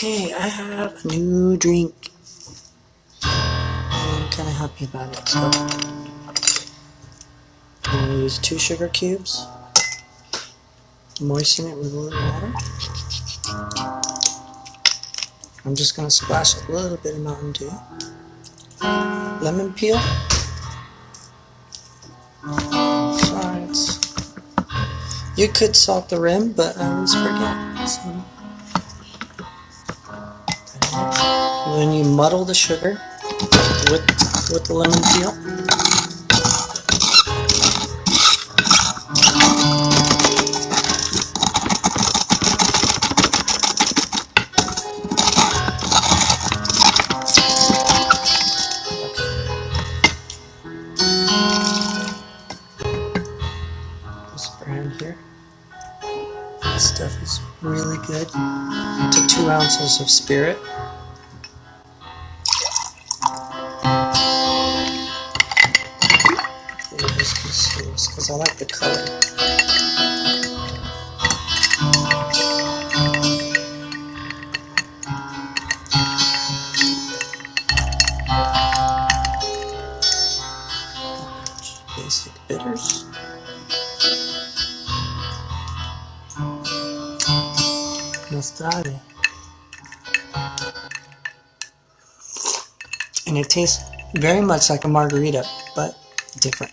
Okay, I have a new drink. I'm kind of happy about it. So I'm going to use 2 sugar cubes, moisten it with a little water. I'm just going to splash a little bit of Mountain Dew, lemon peel, sides. You could salt the rim, but I always forget. So. And then you muddle the sugar with the lemon peel. This brand here. This stuff is really good. To 2 ounces of spirit. Because I like the color. Basic bitters. Mostarda. And it tastes very much like a margarita, but different.